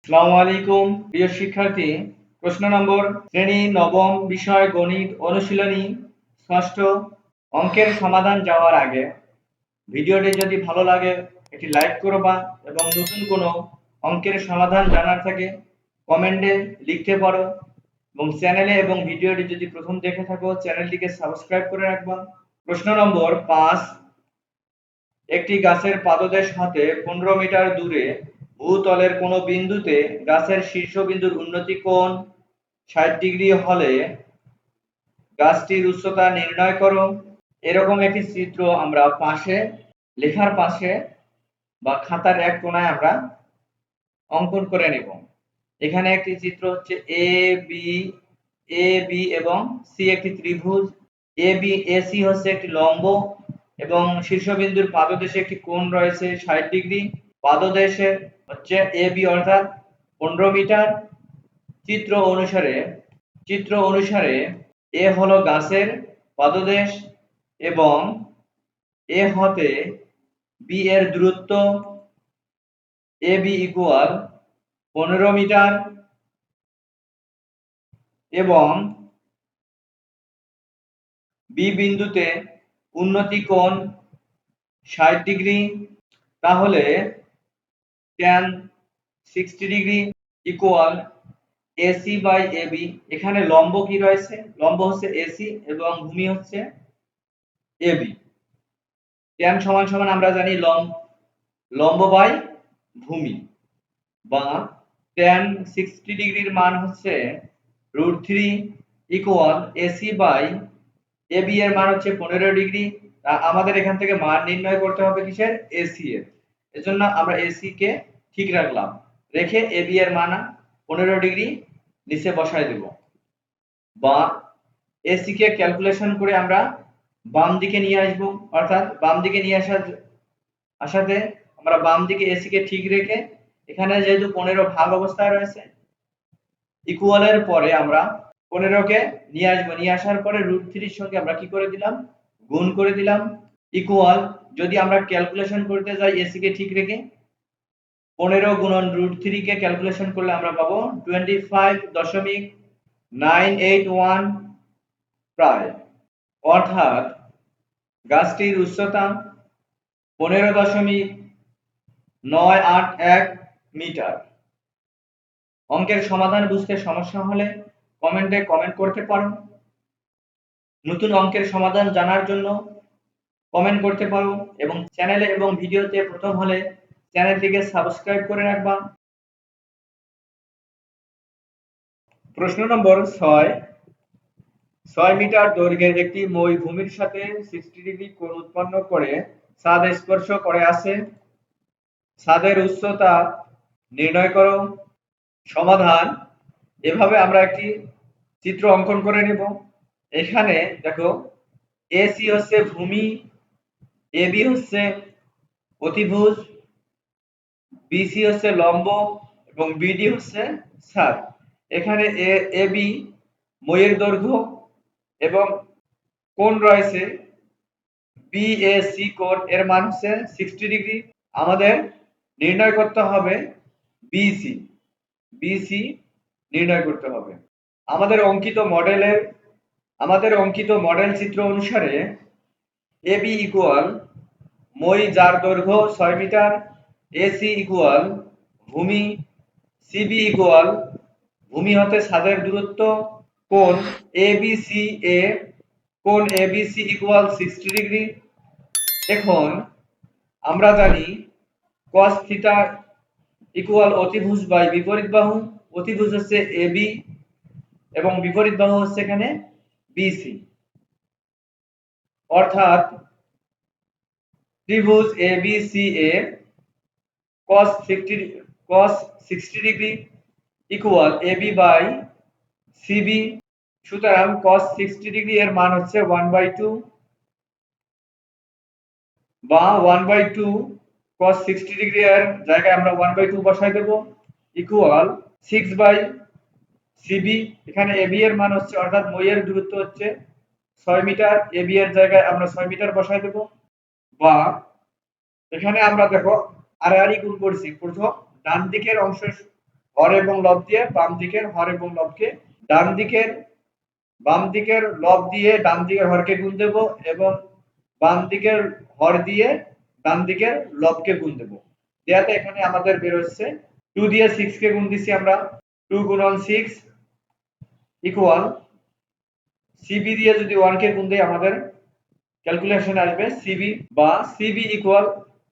আসসালামু আলাইকুম প্রিয় শিক্ষার্থী। প্রশ্ন নম্বর শ্রেণী নবম, বিষয় গণিত, অনুশীলনী ষষ্ঠ। অঙ্কের সমাধান যাওয়ার আগে ভিডিওটি যদি ভালো লাগে একটি লাইক করবা এবং নতুন কোনো অঙ্কের সমাধান জানার থাকে কমেন্টে লিখতে পারো এবং চ্যানেলে এবং ভিডিওটি যদি প্রথম দেখে থাকো চ্যানেলটিকে সাবস্ক্রাইব করে রাখবা। প্রশ্ন নম্বর 5, একটি গাছের পাদদেশ হতে 15 মিটার দূরে ভূতলের কোনো বিন্দুতে গাছের শীর্ষবিন্দুর উন্নতি কোণ 60 ডিগ্রি হলে গাছটির উচ্চতা নির্ণয় করো। এরকম একটি চিত্র আমরা লেখার পাশে বা খাতার এক কোণায় আমরা অঙ্কন করে নেব। এখানে একটি চিত্র হচ্ছে এ বি এবং সি একটি ত্রিভুজ। এসি হচ্ছে একটি লম্ব এবং শীর্ষবিন্দুর পাদদেশে একটি কোণ রয়েছে 60 ডিগ্রি। পাদদেশে হচ্ছে এ বি অর্থাৎ 15 মিটার। চিত্র অনুসারে এ হলো গাছের পাদদেশ এবং এ হতে বি এর দূরত্ব এ বি ইকুয়াল 15 মিটার এবং বি বিন্দুতে উন্নতি কোণ 60 ডিগ্রি। তাহলে tan 60 degree equal AC by AB. এখানে লম্ব কি রয়েছে? লম্ব হচ্ছে এসি এবং ভূমি হচ্ছে এবি। tan সমান সমান আমরা জানি লম্ব বাই ভূমি, বা tan 60 ডিগ্রির মান হচ্ছে √3 ইকুয়াল এসি বাই এবি এর মান হচ্ছে 15 ডিগ্রি। আমাদের এখান থেকে মান নির্ণয় করতে হবে কিসের? এসি এর। এজন্য আমরা এসি কে ঠিক রাখলাম, রেখে এবি এর মান 15 ডিগ্রি নিচে বসায় দেব, বা এসি কে ক্যালকুলেশন করে আমরা বাম দিকে নিয়ে আসব। অর্থাৎ বাম দিকে নিয়ে আসাতে আমরা বাম দিকে এসি কে ঠিক রেখে এখানে যেহেতু 15 ভাগ অবস্থায় রয়েছে ইকুয়ালের পরে আমরা 15 কে নিয়ে আসবো। নিয়ে আসার পরে √3 এর সঙ্গে আমরা কি করে দিলাম? গুণ করে দিলাম। ইকুয়াল, যদি আমরা ক্যালকুলেশন করতে যাই এসি কে ঠিক রেখে 15 গুণন √3 কে ক্যালকুলেশন করলে আমরা পাবো 25.981 প্রায়। অর্থাৎ গাছটির উচ্চতা 15.981 মিটার। অঙ্কের সমাধান বুঝতে সমস্যা হলে কমেন্টে কমেন্ট করতে পারো। নতুন অঙ্কের সমাধান জানার জন্য কমেন্ট করতে পারো এবং চ্যানেলে এবং ভিডিওতে প্রথম হলে চ্যানেলটিকে সাবস্ক্রাইব করে রাখবা। প্রশ্ন নম্বর 6 মিটার দৈর্ঘ্যের একটি মই ভূমির সাথে 60 ডিগ্রি কোণ উৎপন্ন করে ছাদ স্পর্শ করে আছে। ছাদের উচ্চতা নির্ণয় করো। সমাধান, এভাবে আমরা একটি চিত্র অঙ্কন করে নেব। এখানে দেখো এসি হচ্ছে ভূমি, এবি হচ্ছে অতিভুজ, বিসি হচ্ছে লম্ব এবং বিডি হচ্ছে ছাদ। এখানে এবি মইয়ের দৈর্ঘ্য এবং কোণ রয়েছে বিএসি কোণ, এর মান হচ্ছে 60 ডিগ্রি। আমাদের নির্ণয় করতে হবে বিসি। বিসি নির্ণয় করতে হবে। আমাদের অঙ্কিত মডেল চিত্র অনুসারে এবি ইকুয়াল মই যার দৈর্ঘ্য 6 মিটার, এসি ইকুয়াল ভূমি, সিবি ইকুয়াল ভূমি হতে ছাদের দূরত্ব, কোণ এবিসি ইকুয়াল 60 ডিগ্রি। এখন আমরা জানি cos থিটা ইকুয়াল অতিভুজ বাই বিপরীত বাহু। অতিভুজ হচ্ছে এবি এবং বিপরীত বাহু হচ্ছে এখানে বিসি। অর্থাৎ ত্রিভুজ এবিসিএ cos 60 degree equal AB by CB. সুতরাং cos 60 ডিগ্রি এর মান হচ্ছে 1/2, বা 1/2 cos 60 ডিগ্রি এর জায়গায় আমরা 1/2 বসাই দেব, ইকুয়াল 6/সিবি। এখানে এবি এর মান হচ্ছে, অর্থাৎ মই এর দূরত্ব হচ্ছে 6 মিটার, এবি এর জায়গায় আমরা 6 মিটার বসাই দেব, বা এখানে আমরা দেখো আড়াআড়ি গুণ করছি, প্রথম ডান দিকের অংশের হর এবং লব দিয়ে বাম দিকের হর এবং লবকে বাম দিকের লব দিয়ে ডান দিকের হরকে গুণ দেব এবং বাম দিকের হর দিয়ে ডান দিকের লবকে গুণ দেব। দেয়াতে এখানে আমাদের বের হচ্ছে 2 দিয়ে 6 কে গুণ দিছি আমরা, 2 গুণন 6 ইকুয়াল সিবি দিয়ে যদি 1 কে গুণ দেই আমাদের ক্যালকুলেশন আসবে সিবি বা সিবি ইকুয়াল,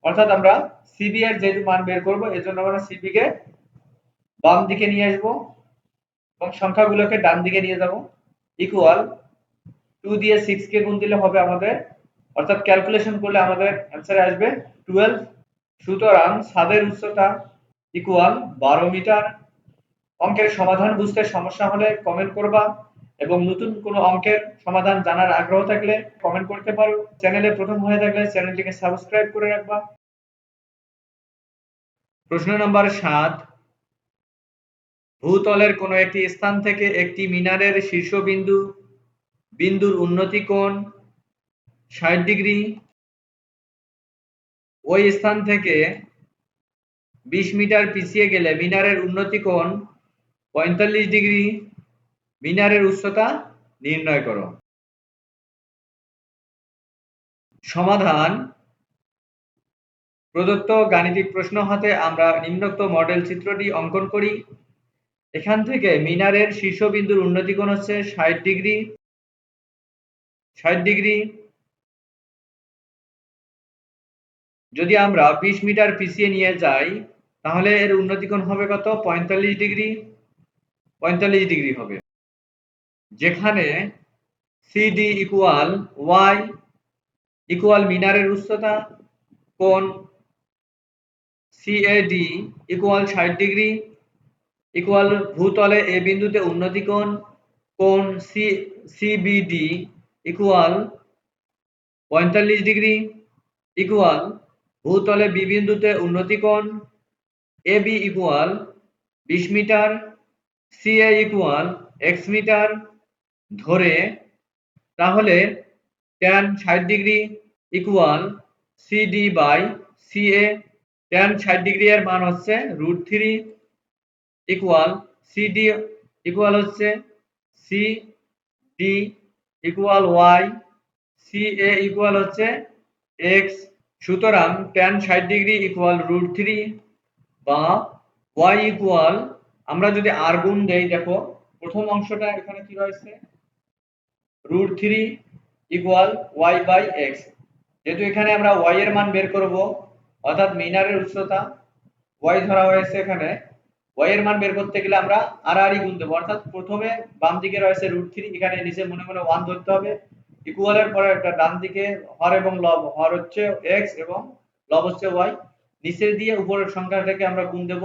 অর্থাৎ আমরা সিবি এর যেহেতু মান বের করব এজন্য আমরা সিবি কে বাম দিকে নিয়ে আসব এবং সংখ্যাগুলোকে ডান দিকে নিয়ে যাব ইকুয়াল 2 দিয়ে 6 কে গুণ দিলে হবে আমাদের, অর্থাৎ ক্যালকুলেশন করলে আমাদের অ্যানসারে আসবে 12। সুতরাং ছাদের উচ্চতা ইকুয়াল 12 মিটার। অঙ্কের সমাধান বুঝতে সমস্যা হলে কমেন্ট করবা এবং নতুন কোনো অঙ্কের সমাধান জানার আগ্রহ থাকলে কমেন্ট করতে পারো। চ্যানেলে প্রথম হয়ে থাকলে চ্যানেলটিকে সাবস্ক্রাইব করে রাখবা। প্রশ্ন নম্বর 7, ভূতলের কোনো একটি স্থান থেকে একটি মিনারের বিন্দুর উন্নতি কোণ 60 ডিগ্রি, ওই স্থান থেকে 20 মিটার পিছিয়ে গেলে মিনারের উন্নতি কোণ 45 ডিগ্রি, মিনারের উচ্চতা নির্ণয় করো। সমাধান: প্রদত্ত গাণিতিক প্রশ্ন হতে আমরা নিম্নোক্ত মডেল চিত্রটি অঙ্কন করি। এখান থেকে মিনারের শীর্ষবিন্দুর উন্নতি কোণ হচ্ছে 60 ডিগ্রি। যদি আমরা 20 মিটার পিছিয়ে নিয়ে যাই তাহলে এর উন্নতি কোণ হবে কত? 45 ডিগ্রি। 45 ডিগ্রি হবে। যেখানে সিডি ইকুয়াল ওয়াই ইকুয়াল মিনারের উচ্চতা, কোণ সিএডি ইকুয়াল 60 ডিগ্রি ইকুয়াল ভূতলে এ বিন্দুতে উন্নতি কোণ CBD equal 45 degree equal ভূতলে B বিন্দুতে উন্নতি কোণ AB equal 20 metre, CA equal x metre ধরে, তাহলে tan 60 degree equal CD by CA. tan 60 degree এর মান হচ্ছে √3 ইকুয়াল সিডি ইকুয়াল হচ্ছে CD equal Y, CA equal হচ্ছে এক্স। সুতরাং tan 60 ডিগ্রি ইকুয়াল √3 বা y ইকুয়াল, আমরা যদি r গুণ দেই, দেখো প্রথম অংশটা এখানে কি রয়েছে √3 ইকুয়াল y বাই x। যেহেতু এখানে আমরা y এর মান বের করব, অর্থাৎ মিনারের উচ্চতা y ধরা হয়েছে, এখানে y এর মান বের করতে গেলে আমরা আর গুণ দেব, অর্থাৎ প্রথমে বাম দিকে রয়েছে √3, এখানে নিচে মনে মনে 1 ধরতে হবে, ইকুয়ালের পরে একটা ডান দিকে হর এবং লব, হর হচ্ছে x এবং লব হচ্ছে y, নিচে দিয়ে উপরের সংখ্যাটাকে আমরা গুণ দেব।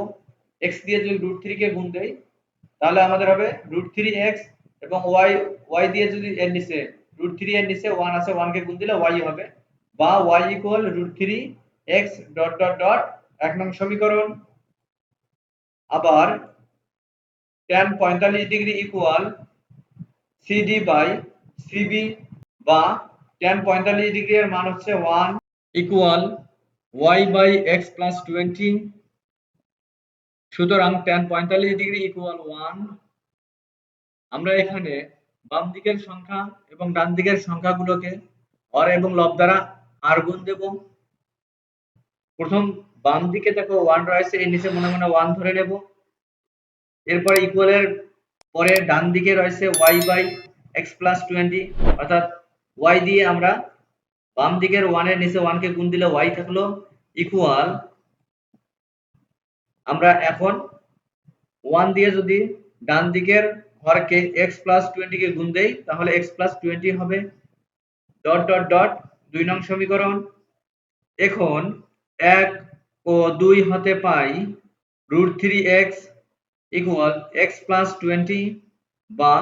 x দিয়ে যদি √3 কে গুণ দেই তাহলে আমাদের হবে √3x এবং y দিয়ে যদি এর নিচে √3 এর নিচে 1 আছে, 1 কে গুণ দিলে y হবে, বা y equal √3x dot dot dot 1 নং সমীকরণ। আবার tan 45 degree equal CD by CB বা tan 45 ডিগ্রি এর মান হচ্ছে 1 equal y by x plus 20। সুতরাং tan 45 ডিগ্রি ইকুয়াল 1। আমরা এখানে বাম দিকের সংখ্যা এবং ডান দিকের সংখ্যাগুলোকে হর এবং লব দ্বারা আর গুণ দেব। প্রথম বাম দিকে দেখো 1 রয়েছে, এর নিচে মনে মনে 1 ধরে নেব। এরপরে ইকুয়ালের পরে ডান দিকে রয়েছে y বাই x প্লাস 20, অর্থাৎ y দিয়ে আমরা বাম দিকের 1 এর নিচে 1 কে গুণ দিলে y থাকলো ইকুয়াল, আমরা এখন 1 দিয়ে যদি ডান দিকের হরকে x প্লাস 20 কে গুণ দেই তাহলে x প্লাস 20 হবে ডট ডট ডট 2 নং সমীকরণ। এখন 1 ও 2 হতে পাই √3x ইকুয়াল x প্লাস 20, বা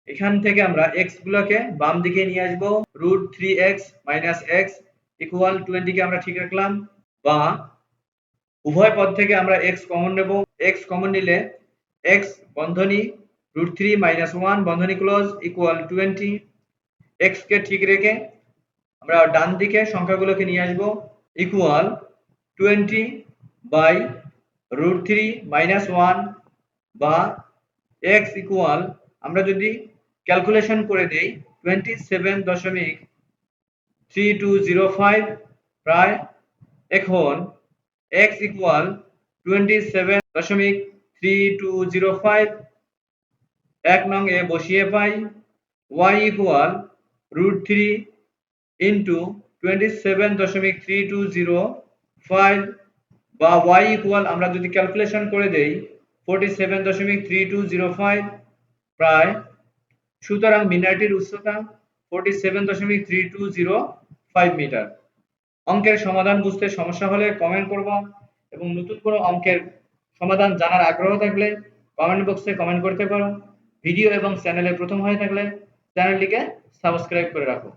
এখান থেকে আমরা x গুলোকে বাম দিকে নিয়ে আসবো, √3x মাইনাস x ইকুয়াল 20 কে আমরা ঠিক রাখলাম, বা উভয় পদ থেকে আমরা x কমন নেব। x কমন নিলে x বন্ধনী √3 মাইনাস 1 বন্ধনী ক্লোজ ইকুয়াল 20। x কে ঠিক রেখে আমরা ডান দিকে সংখ্যাগুলোকে নিয়ে আসব ইকুয়াল 20 বাই √3 - 1 বা x ইকুয়াল আমরা যদি ক্যালকুলেশন করে দেই 27.3205 প্রায় এখন x ইকুয়াল 27.3205 এক নং এ বসিয়ে পাই y ইকুয়াল √3 ইন্টু 27.3205 বা y ইকুয়াল আমরা যদি ক্যালকুলেশন করে দেই 47.3205 প্রায় সুতরাং মিনারটির উচ্চতা 47.3205 মিটার। অঙ্কের সমাধান বুঝতে সমস্যা হলে কমেন্ট করব এবং নতুন কোনো অঙ্কের সমাধান জানার আগ্রহ থাকলে কমেন্ট বক্সে কমেন্ট করতে পারো। ভিডিও এবং চ্যানেলে প্রথম হয়ে থাকলে চ্যানেলটিকে সাবস্ক্রাইব করে রাখো।